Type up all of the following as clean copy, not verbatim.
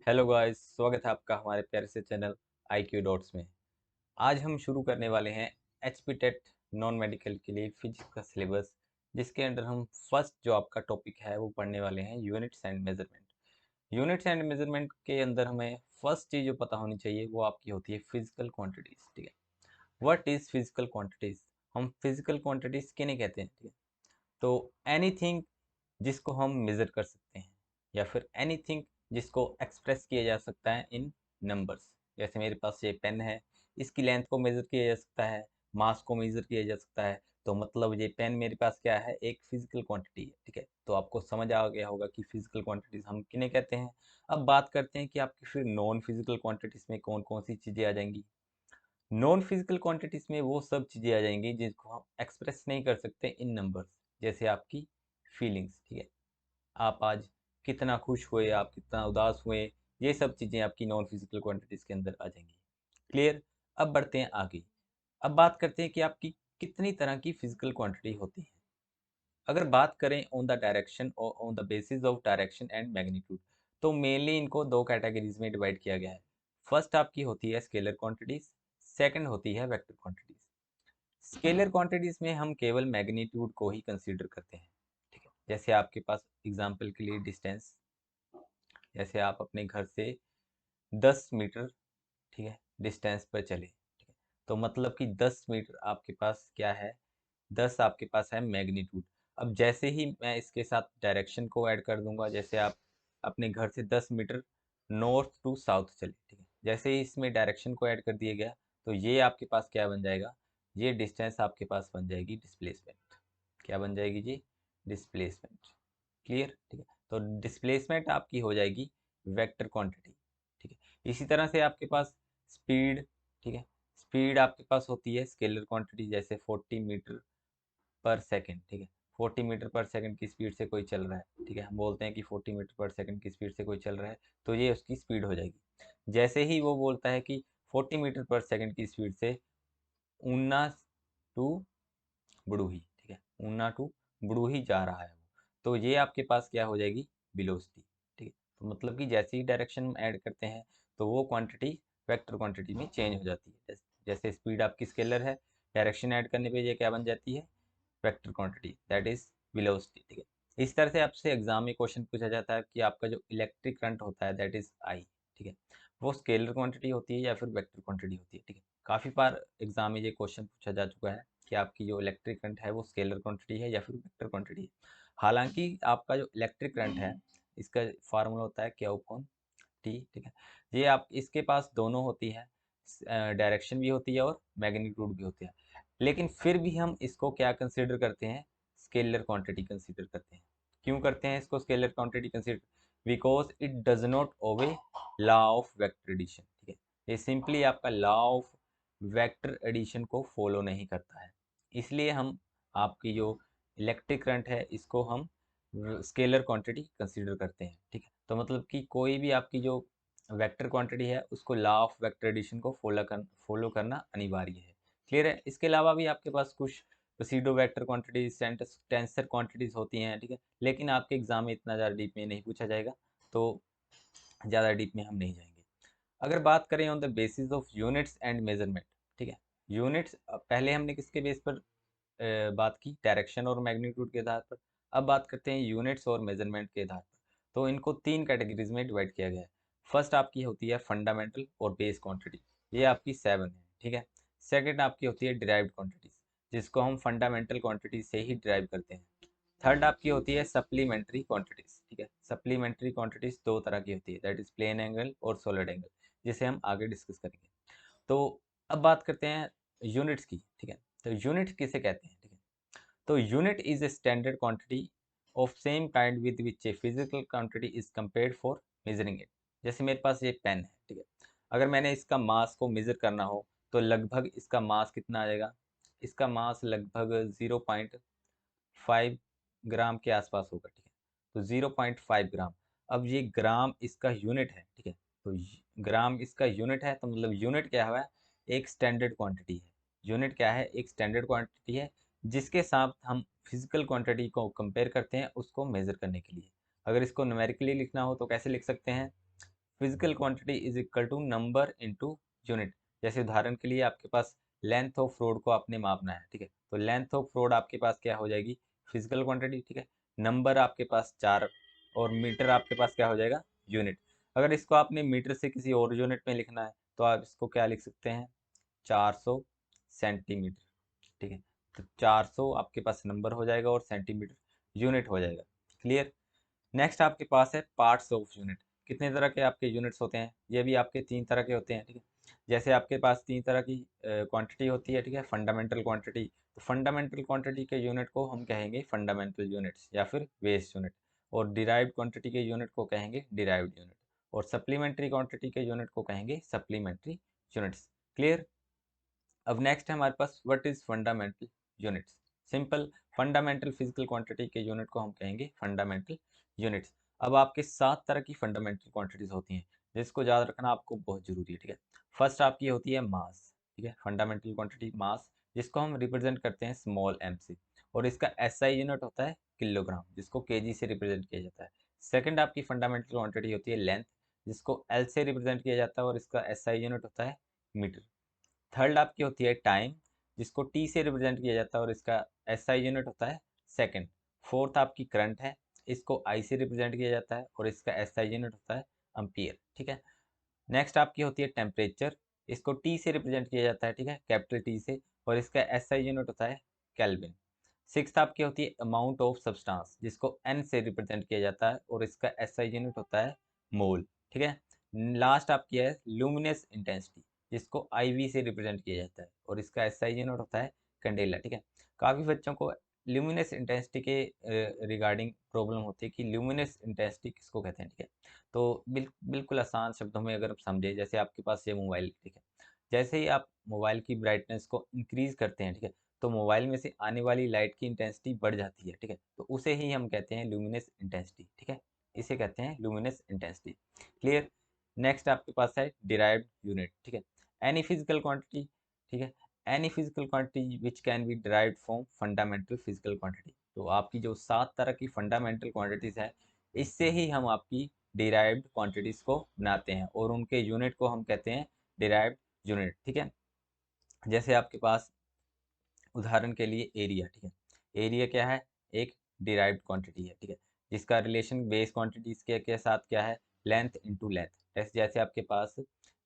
Hello guys, स्वागत है आपका हमारे प्यारे से चैनल IQ डॉट्स में। आज हम शुरू करने वाले हैं HP टेट नॉन मेडिकल के लिए फिजिक्स का सिलेबस, जिसके अंदर हम फर्स्ट जो आपका टॉपिक है वो पढ़ने वाले हैं units and measurement. Units and measurement के अंदर हमें फर्स्ट चीज़ जो पता होनी चाहिए वो आपकी होती है फिजिकल क्वांटिटीज। ठीक है, व्हाट इज फिजिकल क्वांटिटीज? हम फिजिकल क्वांटिटीज किन्हें कहते हैं? ठीक है, तो एनीथिंग जिसको हम मेज़र कर सकते हैं, या फिर एनीथिंग जिसको एक्सप्रेस किया जा सकता है इन नंबर्स। जैसे मेरे पास ये पेन है, इसकी लेंथ को मेज़र किया जा सकता है, मास को मेज़र किया जा सकता है। तो मतलब ये पेन मेरे पास क्या है, एक फिजिकल क्वांटिटी है। ठीक है, तो आपको समझ आ गया होगा कि फिजिकल क्वांटिटीज हम किन्हें कहते हैं। अब बात करते हैं कि आपकी फिर नॉन फिजिकल क्वांटिटीज में कौन कौन सी चीज़ें आ जाएंगी। नॉन फिजिकल क्वांटिटीज में वो सब चीज़ें आ जाएंगी जिनको हम एक्सप्रेस नहीं कर सकते इन नंबर्स। जैसे आपकी फीलिंग्स। ठीक है, आप आज कितना खुश हुए, आप कितना उदास हुए, ये सब चीज़ें आपकी नॉन फिजिकल क्वांटिटीज़ के अंदर आ जाएंगी। क्लियर? अब बढ़ते हैं आगे। अब बात करते हैं कि आपकी कितनी तरह की फिजिकल क्वांटिटी होती है। अगर बात करें ऑन द डायरेक्शन और on the basis of direction and magnitude, तो मेनली इनको दो कैटेगरीज में डिवाइड किया गया है। फर्स्ट आपकी होती है स्केलर क्वांटिटीज, सेकंड होती है वेक्टर क्वांटिटीज। स्केलर क्वांटिटीज में हम केवल मैग्नीट्यूड को ही कंसीडर करते हैं। ठीक है, जैसे आपके पास एग्जांपल के लिए डिस्टेंस, जैसे आप अपने घर से 10 मीटर, ठीक है, डिस्टेंस पर चले। ठीक है, तो मतलब कि 10 मीटर आपके पास क्या है, 10 आपके पास है मैग्नीट्यूड। अब जैसे ही मैं इसके साथ डायरेक्शन को ऐड कर दूंगा, जैसे आप अपने घर से 10 मीटर नॉर्थ टू साउथ चले। ठीक है, जैसे ही इसमें डायरेक्शन को ऐड कर दिया गया, तो ये आपके पास क्या बन जाएगा, ये डिस्टेंस आपके पास बन जाएगी डिस्प्लेसमेंट। क्या बन जाएगी जी? डिस्प्लेसमेंट। क्लियर? ठीक है, तो डिस्प्लेसमेंट आपकी हो जाएगी वेक्टर क्वांटिटी। ठीक है, इसी तरह से आपके पास स्पीड। ठीक है, स्पीड आपके पास होती है स्केलर क्वांटिटी, जैसे 40 मीटर पर सेकंड। ठीक है, 40 मीटर पर सेकंड की स्पीड से कोई चल रहा है। ठीक है, हम बोलते हैं कि 40 मीटर पर सेकंड की स्पीड से कोई चल रहा है, तो ये उसकी स्पीड हो जाएगी। जैसे ही वो बोलता है कि 40 मीटर पर सेकंड की स्पीड से ऊना टू बड़ूही, ठीक है, ऊना टू बड़ूही जा रहा है वो, तो ये आपके पास क्या हो जाएगी, वेलोसिटी। ठीक है, तो मतलब कि जैसे ही डायरेक्शन ऐड करते हैं, तो वो क्वांटिटी वेक्टर क्वांटिटी में चेंज हो जाती है। जैसे स्पीड आपकी स्केलर है, डायरेक्शन ऐड करने पे ये क्या बन जाती है, vector quantity, that is velocity. ठीक है, इस तरह से आपसे एग्जाम में क्वेश्चन पूछा जाता है कि आपका जो इलेक्ट्रिक करंट होता है, दैट इज आई। ठीक है, वो स्केलर क्वांटिटी होती है या फिर वेक्टर क्वांटिटी होती है। ठीक है, काफ़ी बार एग्जाम में ये क्वेश्चन पूछा जा चुका है कि आपकी जो इलेक्ट्रिक करंट है वो स्केलर क्वांटिटी है या फिर वेक्टर क्वांटिटी है। हालांकि आपका जो इलेक्ट्रिक करंट है, इसका फार्मूला होता है Q अपॉन टी। ठीक है, ये आप इसके पास दोनों होती है, डायरेक्शन भी होती है और मैग्नीट्यूड भी होती है, लेकिन फिर भी हम इसको क्या कंसीडर करते हैं, स्केलर क्वांटिटी कंसीडर करते हैं। क्यों करते हैं इसको scalar quantity consider? Because it does not obey law of vector addition. ठीक है, ये सिंपली आपका लॉ ऑफ वेक्टर एडिशन को फॉलो नहीं करता है, इसलिए हम आपकी जो इलेक्ट्रिक करंट है इसको हम स्केलर क्वांटिटी कंसीडर करते हैं। ठीक है, तो मतलब कि कोई भी आपकी जो वेक्टर क्वांटिटी है उसको लॉ ऑफ वेक्टर एडिशन को फॉलो करना अनिवार्य है। क्लियर है? इसके अलावा भी आपके पास कुछ प्सीडो वेक्टर क्वांटिटीज, टेंसर क्वांटिटीज होती हैं। ठीक है, लेकिन आपके एग्जाम में इतना ज़्यादा डीप में नहीं पूछा जाएगा, तो ज़्यादा डीप में हम नहीं जाएंगे। अगर बात करें on the basis of units and measurement, ठीक है, यूनिट्स पहले हमने किसके बेस पर बात की, डायरेक्शन और मैग्नीट्यूड के आधार पर। अब बात करते हैं यूनिट्स और मेजरमेंट के आधार पर। तो इनको तीन कैटेगरीज में डिवाइड किया गया है। फर्स्ट आपकी होती है फंडामेंटल और बेस क्वांटिटी, ये आपकी 7 है। ठीक है, सेकंड आपकी होती है डिराइव्ड क्वांटिटीज, जिसको हम फंडामेंटल क्वांटिटी से ही डिराइव करते हैं। थर्ड आपकी होती है सप्लीमेंट्री क्वांटिटीज। ठीक है, सप्लीमेंट्री क्वांटिटीज दो तरह की होती है, दैट इज प्लेन एंगल और सॉलिड एंगल, जिसे हम आगे डिस्कस करेंगे। तो अब बात करते हैं यूनिट्स की। ठीक है, तो यूनिट किसे कहते हैं? ठीक है, तो unit is a standard quantity of same kind with which a physical quantity is compared for measuring it. जैसे मेरे पास ये पेन है। ठीक है, अगर मैंने इसका मास को मेजर करना हो, तो लगभग इसका मास कितना आ जाएगा, इसका मास लगभग 0.5 ग्राम के आसपास होगा। ठीक है, तो 0.5 ग्राम। अब ये ग्राम इसका यूनिट है। ठीक है, तो ग्राम इसका यूनिट है, तो मतलब यूनिट क्या हुआ है, एक स्टैंडर्ड क्वांटिटी है। यूनिट क्या है, एक स्टैंडर्ड क्वांटिटी है, जिसके साथ हम फिजिकल क्वांटिटी को कंपेयर करते हैं उसको मेजर करने के लिए। अगर इसको न्यूमेरिकली लिखना हो तो कैसे लिख सकते हैं, physical quantity is equal to number into unit. जैसे उदाहरण के लिए आपके पास लेंथ ऑफ रोड को आपने मापना है, ठीक है, तो लेंथ ऑफ रोड आपके पास क्या हो जाएगी, फिजिकल क्वांटिटी, ठीक है। नंबर आपके पास 4 और मीटर आपके पास क्या हो जाएगा, यूनिट। अगर इसको आपने मीटर से किसी और यूनिट में लिखना है तो आप इसको क्या लिख सकते हैं, 400 सेंटीमीटर, ठीक है। तो 400 आपके पास नंबर हो जाएगा और सेंटीमीटर यूनिट हो जाएगा। क्लियर। नेक्स्ट आपके पास है पार्ट्स ऑफ यूनिट। कितने तरह के आपके यूनिट्स होते हैं, ये भी आपके 3 तरह के होते हैं, ठीक है। जैसे आपके पास 3 तरह की क्वांटिटी होती है, ठीक है। फंडामेंटल क्वांटिटी, तो फंडामेंटल क्वांटिटी के यूनिट को हम कहेंगे फंडामेंटल यूनिट्स या फिर बेस यूनिट। और डिराइव्ड क्वांटिटी के यूनिट को कहेंगे डिराइव्ड यूनिट। और सप्लीमेंट्री क्वांटिटी के यूनिट को कहेंगे सप्लीमेंट्री यूनिट्स। क्लियर। अब नेक्स्ट है हमारे पास what is fundamental units. Simple, fundamental physical quantity के यूनिट को हम कहेंगे फंडामेंटल यूनिट्स। अब आपके 7 तरह की फंडामेंटल क्वांटिटीज होती हैं जिसको याद रखना आपको बहुत जरूरी है, ठीक है। फर्स्ट आपकी होती है मास, ठीक है, फंडामेंटल क्वांटिटी मास, जिसको हम रिप्रेजेंट करते हैं स्मॉल एम से। और इसका एसआई यूनिट होता है किलोग्राम, जिसको केजी से रिप्रेजेंट किया जाता है। सेकंड आपकी फंडामेंटल क्वांटिटी होती है लेंथ, जिसको एल से रिप्रेजेंट किया जाता है और इसका एसआई यूनिट होता है मीटर। थर्ड आपकी होती है टाइम, जिसको टी से रिप्रेजेंट किया जाता है और इसका एसआई यूनिट होता है सेकंड। फोर्थ आपकी करंट है, इसको आई से रिप्रेजेंट किया जाता है और इसका एसआई यूनिट होता है एम्पियर, ठीक है। नेक्स्ट आपकी होती है टेम्परेचर, इसको टी से रिप्रेजेंट किया जाता है, ठीक है, कैपिटल टी से, और इसका एसआई यूनिट होता है केल्विन। सिक्स्थ आपकी होती है अमाउंट ऑफ सब्सटेंस, जिसको एन से रिप्रेजेंट किया जाता है और इसका एसआई यूनिट होता है मोल, ठीक है। लास्ट आपकी है लुमिनस इंटेंसिटी, जिसको आईवी से रिप्रेजेंट किया जाता है और इसका एसआई यूनिट होता है कैंडेला, ठीक है। काफ़ी बच्चों को ल्यूमिनस इंटेंसिटी के रिगार्डिंग प्रॉब्लम होती है कि ल्यूमिनस इंटेंसिटी किसको कहते हैं, ठीक है। तो बिल्कुल आसान शब्दों में अगर आप समझे, जैसे आपके पास ये मोबाइल, ठीक है, जैसे ही आप मोबाइल की ब्राइटनेस को इंक्रीज करते हैं, ठीक है, तो मोबाइल में से आने वाली लाइट की इंटेंसिटी बढ़ जाती है, ठीक है, तो उसे ही हम कहते हैं लुमिनस इंटेंसिटी, ठीक है, इसे कहते हैं लुमिनस इंटेंसिटी। क्लियर। नेक्स्ट आपके पास है डिराइव्ड यूनिट, ठीक है, एनी फिजिकल क्वांटिटी, ठीक है, any physical quantity which can be derived from fundamental physical quantity. तो आपकी जो 7 तरह की फंडामेंटल क्वांटिटीज है, इससे ही हम आपकी डिराइव्ड क्वांटिटीज को बनाते हैं और उनके यूनिट को हम कहते हैं डिराइव्ड यूनिट, ठीक है। जैसे आपके पास उदाहरण के लिए एरिया, ठीक है, एरिया क्या है, एक डिराइव्ड क्वांटिटी है, ठीक है, जिसका रिलेशन बेस क्वांटिटीज के साथ क्या है, लेंथ इनटू लेंथ। जैसे आपके पास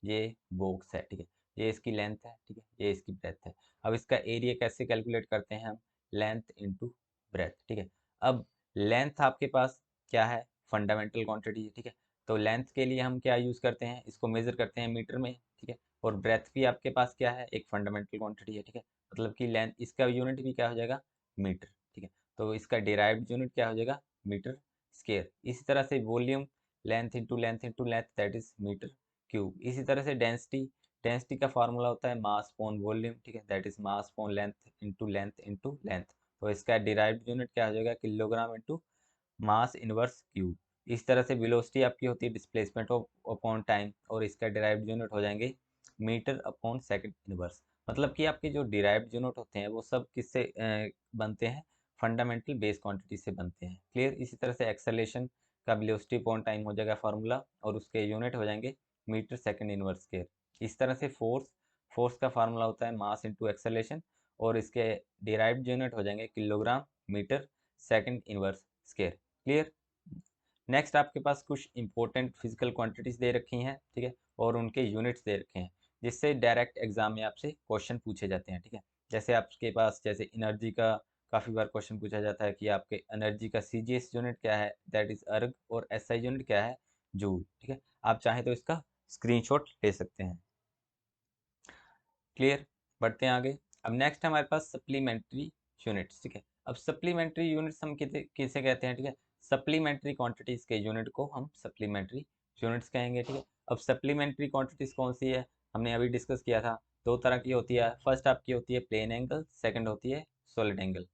ये बॉक्स है, ठीक है, ये इसकी लेंथ है, ठीक है, ये इसकी ब्रेथ है। अब इसका एरिया कैसे कैलकुलेट करते हैं हम, लेंथ इनटू ब्रेथ, ठीक है। अब लेंथ आपके पास क्या है, फंडामेंटल क्वांटिटी है, ठीक है, तो लेंथ के लिए हम क्या यूज करते हैं, इसको मेजर करते हैं मीटर में, ठीक है। और ब्रेथ भी आपके पास क्या है, एक फंडामेंटल क्वांटिटी है, ठीक है, मतलब कि लेंथ, इसका यूनिट भी क्या हो जाएगा, मीटर, ठीक है। तो इसका डिराइव्ड यूनिट क्या हो जाएगा, मीटर स्क्वायर। इसी तरह से volume, length into length into length, that is metre cube. इसी तरह से डेंसिटी, डेंसिटी का फार्मूला होता है मास अपॉन वॉल्यूम, ठीक है, that is mass upon length into length. तो इसका डिराइव्ड यूनिट क्या हो जाएगा, kilogram into mass inverse cube. इस तरह से वेलोसिटी आपकी होती है डिस्प्लेसमेंट ऑफ अपॉन टाइम, और इसका डिराइव्ड यूनिट हो जाएंगे मीटर अपॉन सेकंड इनवर्स। मतलब कि आपके जो डिराइव्ड यूनिट होते हैं वो सब किससे बनते हैं, फंडामेंटल बेस क्वांटिटी से बनते हैं। क्लियर। इसी तरह से एक्सेलेरेशन का वेलोसिटी अपॉन टाइम हो जाएगा फार्मूला, और उसके यूनिट हो जाएंगे मीटर सेकंड इनवर्स स्क्वायर। इस तरह से फोर्स, फोर्स का फार्मूला होता है मास इंटू एक्सेलेरेशन, और इसके डिराइव्ड यूनिट हो जाएंगे kilogram metre second inverse square. Clear. Next आपके पास कुछ इंपॉर्टेंट फिजिकल क्वांटिटीज दे रखी हैं, ठीक है, और उनके यूनिट्स दे रखे हैं, जिससे डायरेक्ट एग्जाम में आपसे क्वेश्चन पूछे जाते हैं, ठीक है। जैसे आपके पास जैसे एनर्जी का काफ़ी बार क्वेश्चन पूछा जाता है कि आपके एनर्जी का सीजीएस यूनिट क्या है, दैट इज अर्ग, और एसआई यूनिट क्या है, जूल, ठीक है। आप चाहें तो इसका स्क्रीनशॉट ले सकते हैं। क्लियर। बढ़ते हैं आगे। अब नेक्स्ट हमारे पास सप्लीमेंट्री यूनिट्स, ठीक है। अब सप्लीमेंट्री यूनिट्स हम किसे किसे कहते हैं, ठीक है, सप्लीमेंट्री क्वांटिटीज के यूनिट को हम सप्लीमेंट्री यूनिट्स कहेंगे, ठीक है। अब सप्लीमेंट्री क्वांटिटीज कौन सी है, हमने अभी डिस्कस किया था, 2 तरह की होती है। फर्स्ट आपकी होती है प्लेन एंगल, सेकंड होती है सॉलिड एंगल।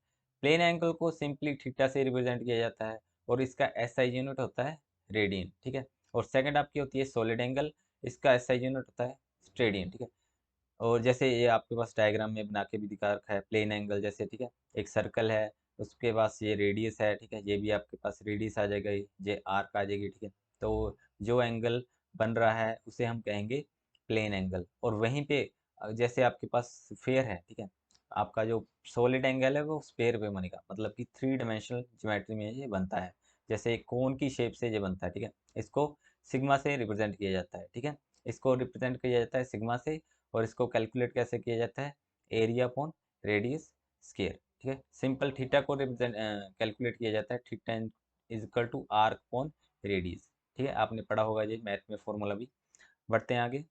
प्लेन एंगल को सिंपली थीटा से रिप्रेजेंट किया जाता है और इसका एसआई यूनिट होता है रेडियन, ठीक है। और सेकंड आपकी होती है सॉलिड एंगल, इसका एसआई यूनिट होता है स्टेडियन, ठीक है। और जैसे ये आपके पास डायग्राम में बना के भी दिखा रखा है प्लेन एंगल जैसे, ठीक है, एक सर्कल है, उसके पास ये रेडियस है, ठीक है, ये भी आपके पास रेडियस आ जाएगा, ये आर्क आ जाएगी, ठीक है। तो जो एंगल बन रहा है उसे हम कहेंगे प्लेन एंगल। और वहीं पे जैसे आपके पास स्फेयर है, ठीक है, आपका जो सॉलिड एंगल है वो स्फेयर पे बनेगा, मतलब कि 3 डायमेंशनल ज्योमेट्री में ये बनता है। जैसे एक कोन की शेप से ये बनता है, ठीक है, इसको सिग्मा से रिप्रेजेंट किया जाता है, ठीक है, इसको रिप्रेजेंट किया जाता है सिग्मा से। और इसको कैलकुलेट कैसे किया जाता है, एरिया अपॉन रेडियस स्क्वायर, ठीक है। सिंपल थीटा को रिप्रेजेंट कैलकुलेट किया जाता है, theta is equal to arc upon radius, ठीक है, आपने पढ़ा होगा ये मैथ में फॉर्मूला भी। बढ़ते हैं आगे।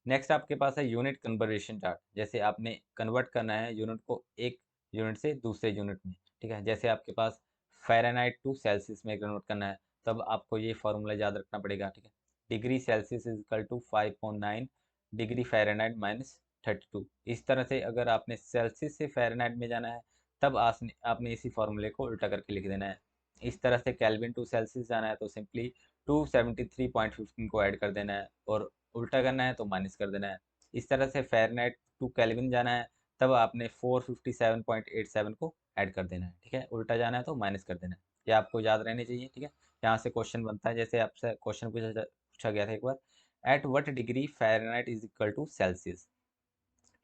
नेक्स्ट आपके पास है यूनिट कन्वर्जेशन चार्ट। जैसे आपने कन्वर्ट करना है यूनिट को एक यूनिट से दूसरे यूनिट में, ठीक है, जैसे आपके पास फ़ारेनहाइट टू सेल्सियस में कन्वर्ट करना है, तब आपको ये फार्मूला याद रखना पड़ेगा, ठीक है। Degree Celsius is equal to 5.9 degree Fahrenheit minus 32। इस तरह से अगर आपने सेल्सियस से फ़ारेनहाइट में जाना है, तब आपने इसी फार्मूले को उल्टा करके लिख देना है। इस तरह से केल्विन टू सेल्सियस जाना है तो सिंपली 273.15 को ऐड कर देना है, और उल्टा करना है तो माइनस कर देना है। इस तरह से फ़ारेनहाइट टू केल्विन जाना है, तब आपने 457.87 को ऐड कर देना है, ठीक है, उल्टा जाना है तो माइनस कर देना है। ये आपको याद रहनी चाहिए, ठीक है। यहाँ से क्वेश्चन बनता है, जैसे आपसे क्वेश्चन पूछा गया था एक बार, at what degree Fahrenheit is equal to Celsius,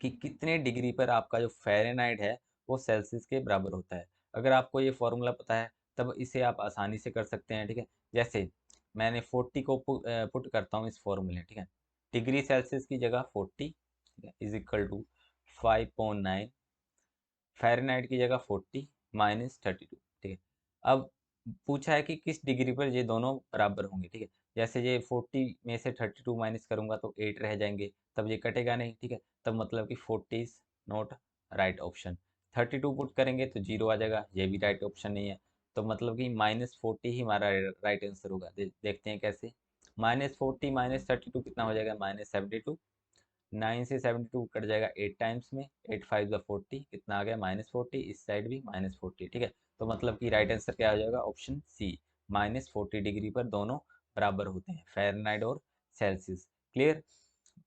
कि कितने डिग्री पर आपका जो फ़ारेनहाइट है वो सेल्सियस के बराबर होता है। अगर आपको ये फॉर्मूला पता है तब इसे आप आसानी से कर सकते हैं, ठीक है। जैसे मैंने 40 को पुट करता हूँ इस फॉर्मूले, ठीक है, डिग्री सेल्सियस की जगह 40, ठीक है, इज इक्वल टू 5.9, फ़ारेनहाइट की जगह 40 माइनस 32, ठीक है। अब पूछा है कि किस डिग्री पर ये दोनों बराबर होंगे, ठीक है। जैसे ये 40 में से 32 माइनस करूंगा तो 8 रह जाएंगे, तब ये कटेगा नहीं, ठीक है, तब मतलब कि 40 is not right option. 32 put करेंगे तो 0 आ जाएगा, ये भी राइट ऑप्शन नहीं है, तो मतलब कि -40 ही हमारा राइट आंसर होगा। देखते हैं कैसे। -40 माइनस 32 कितना हो जाएगा, -72। 9 से 72 कट जाएगा 8 टाइम्स में, 8 5 ज़ा 40, कितना आ गया -40, इस साइड भी -40, ठीक है। तो मतलब कि राइट आंसर क्या आ जाएगा, ऑप्शन सी, -40 डिग्री पर दोनों बराबर होते हैं, फ़ारेनहाइट और सेल्सियस। क्लियर।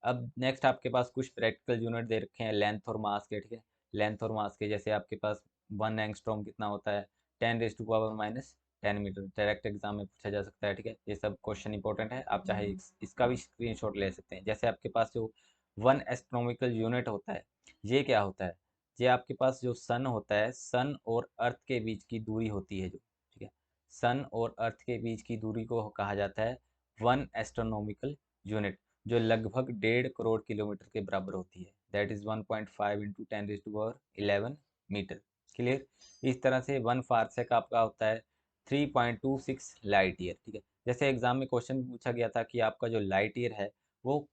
अब नेक्स्ट आपके पास कुछ प्रैक्टिकल यूनिट दे रखे हैं लेंथ और मास के, ठीक है। लेंथ और मास के, जैसे आपके पास 1 एंगस्ट्रॉम कितना होता है, 10⁻⁻10 मीटर, डायरेक्ट एग्जाम में पूछा जा सकता है, ठीक है। ये सब क्वेश्चन इंपॉर्टेंट है, आप चाहे इसका भी स्क्रीनशॉट ले सकते हैं। जैसे आपके पास जो 1 एस्ट्रोनॉमिकल यूनिट होता है, ये क्या होता है, ये आपके पास जो सन होता है, सन और अर्थ के बीच की दूरी होती है जो, ठीक है, सन और अर्थ के बीच की दूरी को कहा जाता है 1 एस्ट्रोनॉमिकल यूनिट, जो लगभग 1.5 करोड़ किलोमीटर के बराबर होती है, that is 1.5 into 10⁻11 metre. Clear. इस तरह से 1 फारसेक आपका होता है 3.26 लाइट ईयर, ठीक है। जैसे एग्जाम में क्वेश्चन पूछा गया था कि आपका जो लाइट ईयर है वो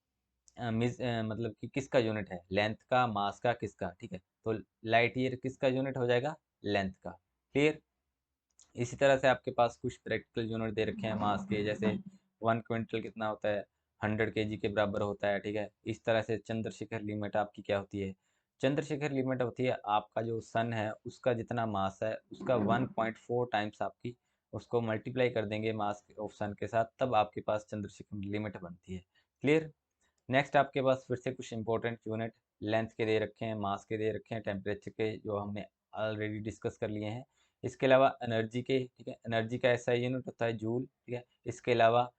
मतलब कि किसका यूनिट है, लेंथ का, मास का, किसका, ठीक है। तो लाइट ईयर किसका यूनिट हो जाएगा, लेंथ का। क्लियर। इसी तरह से आपके पास कुछ प्रैक्टिकल यूनिट दे रखे हैं मास के, जैसे 1 क्विंटल कितना होता है, 100 kg के बराबर होता है, ठीक है। इस तरह से चंद्रशेखर लिमिट आपकी क्या होती है, चंद्रशेखर लिमिट होती है आपका जो सन है उसका जितना मास है उसका 1.4 टाइम्स आपकी उसको मल्टीप्लाई कर देंगे मास ऑफ सन के साथ, तब आपके पास चंद्रशेखर लिमिट बनती है। क्लियर। नेक्स्ट आपके पास फिर से कुछ इंपॉर्टेंट यूनिट लेंथ के दे रखे हैं, मास के दे रखे हैं, टेम्परेचर के जो हमने ऑलरेडी डिस्कस कर लिए हैं। इसके अलावा एनर्जी के, ठीक है, एनर्जी का ऐसा यूनिट होता है जूल, ठीक है। इसके अलावा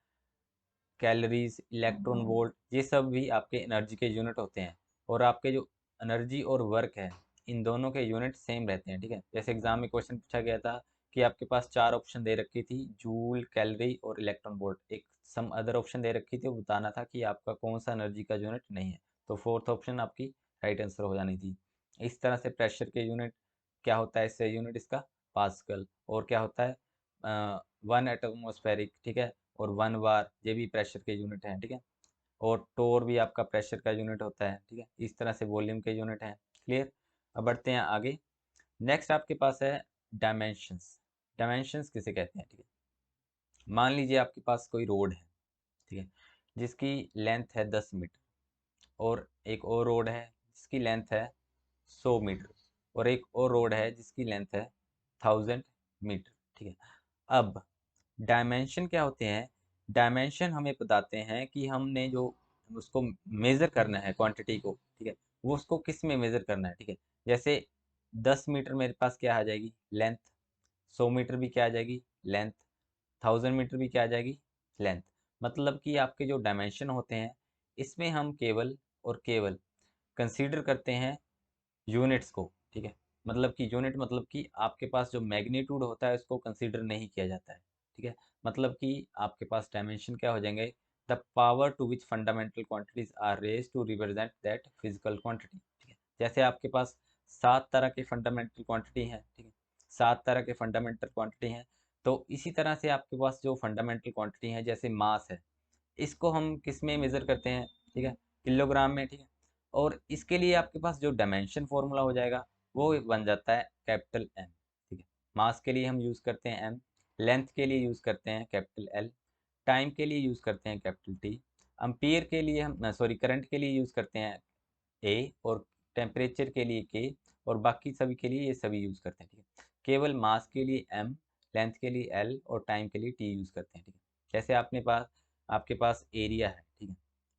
कैलोरीज, इलेक्ट्रॉन वोल्ट, ये सब भी आपके एनर्जी के यूनिट होते हैं। और आपके जो एनर्जी और वर्क है, इन दोनों के यूनिट सेम रहते हैं, ठीक है। जैसे एग्जाम में क्वेश्चन पूछा गया था कि आपके पास 4 ऑप्शन दे रखी थी, जूल, कैलोरी और इलेक्ट्रॉन वोल्ट, एक सम अदर ऑप्शन दे रखी थी, वो बताना था कि आपका कौन सा एनर्जी का यूनिट नहीं है, तो फोर्थ ऑप्शन आपकी राइट आंसर हो जानी थी। इस तरह से प्रेशर के यूनिट क्या होता है, इससे यूनिट इसका पास्कल, और क्या होता है 1 एटमॉस्फेरिक, ठीक है, और 1 बार, ये भी प्रेशर के यूनिट हैं, ठीक है। और टोर भी आपका प्रेशर का यूनिट होता है, ठीक है। इस तरह से वॉल्यूम के यूनिट हैं। क्लियर। अब बढ़ते हैं आगे। नेक्स्ट आपके पास है डायमेंशंस। डायमेंशंस किसे कहते हैं, ठीक है। मान लीजिए आपके पास कोई रोड है, ठीक है, जिसकी लेंथ है 10 मीटर, और एक और रोड है जिसकी लेंथ है 100 मीटर, और एक और रोड है जिसकी लेंथ है 1000 मीटर, ठीक है। अब डायमेंशन क्या होते हैं, डायमेंशन हमें बताते हैं कि हमने जो उसको मेज़र करना है क्वांटिटी को, ठीक है, वो उसको किस में मेज़र करना है, ठीक है। जैसे 10 मीटर मेरे पास क्या आ जाएगी, लेंथ, 100 मीटर भी क्या आ जाएगी, लेंथ, 1000 मीटर भी क्या आ जाएगी, लेंथ। मतलब कि आपके जो डायमेंशन होते हैं इसमें हम केवल और केवल कंसीडर करते हैं यूनिट्स को, ठीक है। मतलब कि यूनिट मतलब कि आपके पास जो मैग्नीट्यूड होता है उसको कंसीडर नहीं किया जाता है, ठीक है। मतलब कि आपके पास डायमेंशन क्या हो जाएंगे, the power to which fundamental quantities are raised to represent that physical quantity, ठीक है। जैसे आपके पास 7 तरह के फंडामेंटल क्वांटिटी हैं, ठीक है, 7 तरह के फंडामेंटल क्वांटिटी हैं। तो इसी तरह से आपके पास जो फंडामेंटल क्वांटिटी हैं जैसे मास है, इसको हम किस में मेज़र करते हैं, ठीक है, किलोग्राम में, ठीक है। और इसके लिए आपके पास जो डायमेंशन फॉर्मूला हो जाएगा वो बन जाता है कैपिटल एम, ठीक है। मास के लिए हम यूज़ करते हैं एम, लेंथ के लिए यूज़ करते हैं कैपिटल एल, टाइम के लिए यूज़ करते हैं कैपिटल टी, अम्पियर के लिए हम सॉरी करंट के लिए यूज़ करते हैं ए, और टेम्परेचर के लिए के, और बाकी सभी के लिए ये सभी यूज़ करते हैं, ठीक है। केवल मास के लिए एम, लेंथ के लिए एल और टाइम के लिए टी यूज़ करते हैं, ठीक है। जैसे आपके पास एरिया है, ठीक है।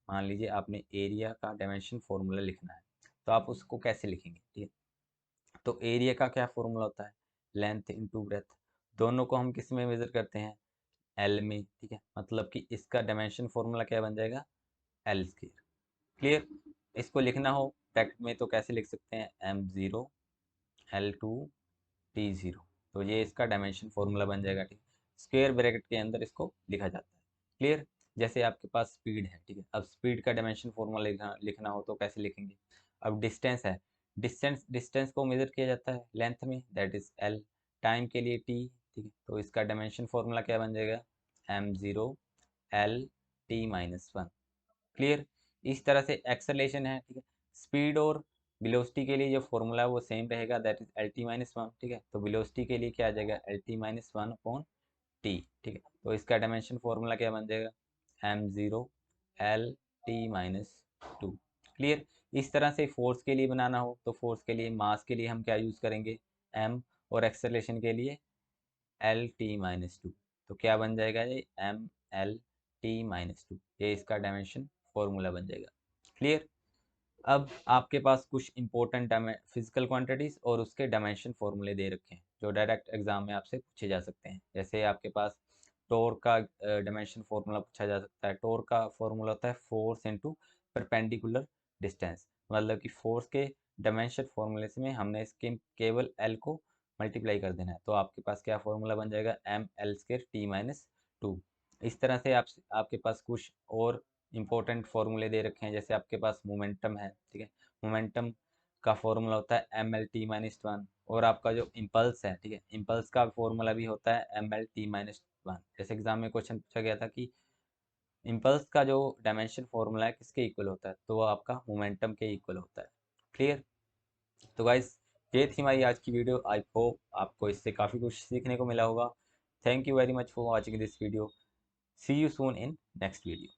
मान लीजिए आपने एरिया का डायमेंशन फॉर्मूला लिखना है, तो आप उसको कैसे लिखेंगे, ठीक है। तो एरिया का क्या फॉर्मूला होता है, लेंथ इंटू ब्रेथ। दोनों को हम किस में मेजर करते हैं, एल में, ठीक है। मतलब कि इसका डायमेंशन फॉर्मूला क्या बन जाएगा, एल स्क्वायर। क्लियर। इसको लिखना हो ब्रैकेट में तो कैसे लिख सकते हैं, m0 L2 T0। तो ये इसका डायमेंशन फॉर्मूला बन जाएगा, ठीक। स्क्वायर ब्रैकेट के अंदर इसको लिखा जाता है। क्लियर। जैसे आपके पास स्पीड है, ठीक है। अब स्पीड का डायमेंशन फॉर्मूला लिखना हो तो कैसे लिखेंगे। अब डिस्टेंस है, डिस्टेंस को मेजर किया जाता है लेंथ में, दैट इज एल। टाइम के लिए टी, ठीक है। तो इसका डायमेंशन फॉर्मूला क्या बन जाएगा, m0 L t-1। क्लियर। इस तरह से एक्सेलेरेशन है, ठीक है। स्पीड और वेलोसिटी के लिए जो फॉर्मूला है वो सेम रहेगा, that is L T minus one, ठीक है। तो वेलोसिटी के लिए क्या आ जाएगा, L T minus one upon T, ठीक है। तो इसका डायमेंशन फॉर्मूला क्या बन जाएगा, m0 L t-2। क्लियर। इस तरह से फोर्स के लिए बनाना हो तो फोर्स के लिए, मास के लिए हम क्या यूज़ करेंगे, m, और एक्सेलरेशन के लिए L t-2। तो क्या बन जाएगा ये, m L t-2। ये इसका डायमेंशन फॉर्मूला बन जाएगा। क्लियर। अब आपके पास कुछ इंपॉर्टेंट फिजिकल क्वांटिटीज और उसके डायमेंशन फॉर्मूले दे रखे हैं जो डायरेक्ट एग्जाम में आपसे पूछे जा सकते हैं। जैसे आपके पास टॉर्क का डायमेंशन फॉर्मूला पूछा जा सकता है। टॉर्क का फॉर्मूला होता है फोर्स इनटू परपेंडिकुलर डिस्टेंस। मतलब कि फोर्स के डायमेंशन फॉर्मूले में हमने इसके केवल एल को मल्टीप्लाई कर देना है, तो आपके पास क्या फॉर्मूला बन जाएगा, m L2 T-2। इस तरह से आपके पास कुछ और इंपॉर्टेंट फॉर्मूले दे रखे हैं। जैसे आपके पास मोमेंटम है, ठीक है। मोमेंटम का फॉर्मूला होता है mL t-1। और आपका जो इम्पल्स है, ठीक है, इम्पल्स का फॉर्मूला भी होता है mL t-1। जैसे एग्जाम में क्वेश्चन पूछा गया था कि इम्पल्स का जो डायमेंशन फॉर्मूला है किसके इक्वल होता है, तो वो आपका मोमेंटम के इक्वल होता है। क्लियर। तो गाइस, ये थी हमारी आज की वीडियो। आई होप आपको इससे काफ़ी कुछ सीखने को मिला होगा। Thank you very much for watching this video. See you soon in next video.